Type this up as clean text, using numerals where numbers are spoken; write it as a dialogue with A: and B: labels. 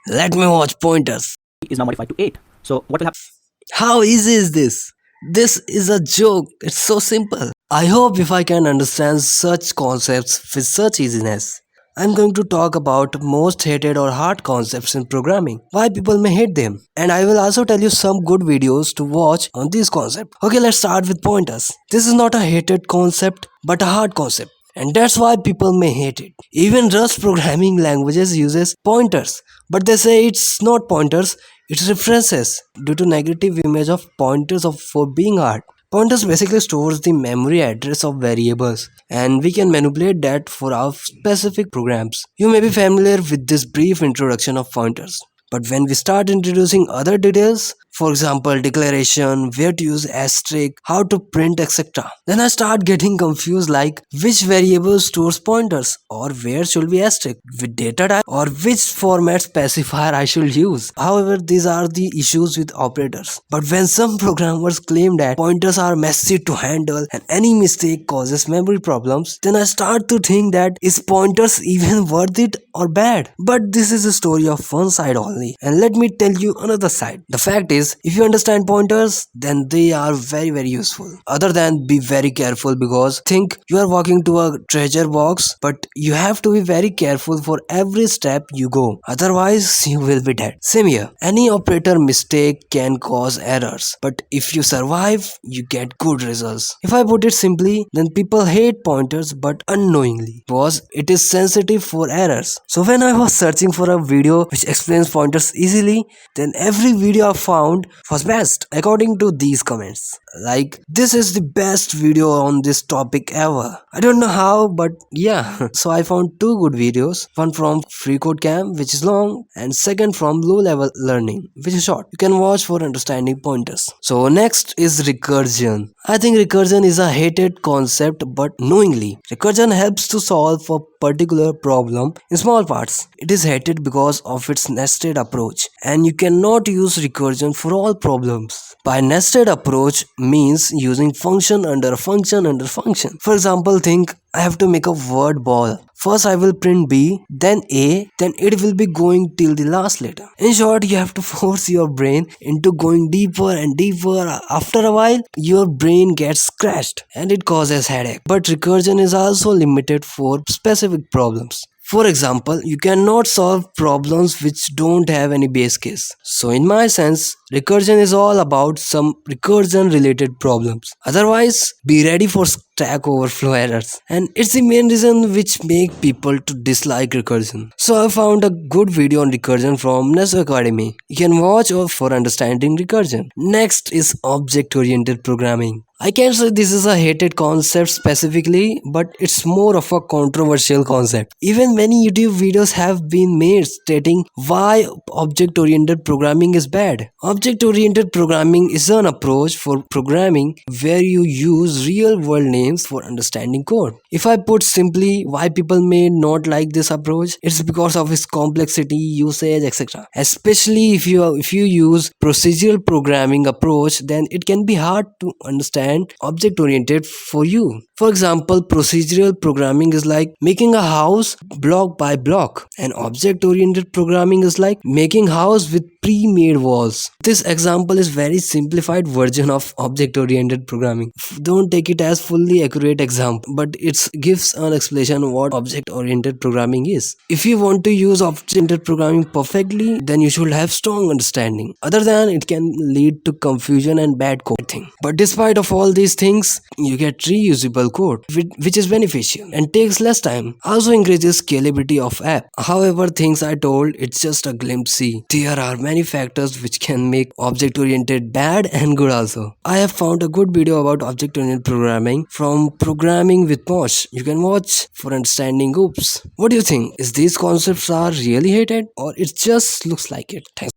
A: Let me watch pointers.
B: is now modified to 8. So what will happen?
A: How easy is this? This is a joke. It's so simple. I hope if I can understand such concepts with such easiness. I'm going to talk about most hated or hard concepts in programming, why people may hate them, and I will also tell you some good videos to watch on this concept. Okay, let's start with pointers. This is not a hated concept but a hard concept, and that's why people may hate it. Even Rust programming languages uses pointers, but they say it's not pointers, it's references due to negative image of pointers of for being hard. Pointers basically stores the memory address of variables and we can manipulate that for our specific programs. You may be familiar with this brief introduction of pointers. But when we start introducing other details, for example declaration, where to use asterisk, how to print etc. Then I start getting confused like which variable stores pointers or where should be asterisk with data type or which format specifier I should use. However, these are the issues with operators. But when some programmers claim that pointers are messy to handle and any mistake causes memory problems, then I start to think that is pointers even worth it or bad? But this is a story of one side only. And let me tell you another side. The fact is, if you understand pointers, then they are very useful. Other than be very careful because think you are walking to a treasure box, but you have to be very careful for every step you go. Otherwise, you will be dead. Same here. Any operator mistake can cause errors, but if you survive, you get good results. If I put it simply, then people hate pointers but unknowingly because it is sensitive for errors. So when I was searching for a video which explains pointers easily, then every video I found was best according to these comments. Like, this is the best video on this topic ever. I don't know how, but yeah. So I found two good videos. One from Free Code Camp, which is long, and second from Low Level Learning, which is short. You can watch for understanding pointers. So next is recursion. I think recursion is a hated concept, but knowingly. Recursion helps to solve a particular problem in small parts. It is hated because of its nested approach, and you cannot use recursion for all problems. By nested approach means using function under function under function. For example, think I have to make a word ball. First I will print B, then A, then it will be going till the last letter. In short, you have to force your brain into going deeper and deeper. After a while, your brain gets crashed and it causes headache. But recursion is also limited for specific problems. For example, you cannot solve problems which don't have any base case. So in my sense, recursion is all about some recursion related problems. Otherwise, be ready for Stack Overflow errors. And it's the main reason which make people to dislike recursion. So I found a good video on recursion from Neso Academy. You can watch for understanding recursion. Next is object-oriented programming. I can't say this is a hated concept specifically, but it's more of a controversial concept. Even many YouTube videos have been made stating why object-oriented programming is bad. Object-oriented programming is an approach for programming where you use real-world names for understanding code. If I put simply why people may not like this approach, it's because of its complexity, usage, etc. Especially if you use procedural programming approach, then it can be hard to understand object oriented for you. For example, procedural programming is like making a house block by block, and object oriented programming is like making house with pre-made walls. This example is very simplified version of object oriented programming. Don't take it as fully accurate example, but it gives an explanation what object oriented programming is. If you want to use object oriented programming perfectly, then you should have strong understanding. Other than it can lead to confusion and bad coding. But despite of all these things, you get reusable code, which is beneficial and takes less time. Also increases scalability of app. However, things I told, it's just a glimpse. There are many factors which can make object oriented bad and good also. I have found a good video about object oriented programming from Programming with Mosh. You can watch for understanding. Oops. What do you think? Is these concepts are really hated or it just looks like it? Thanks.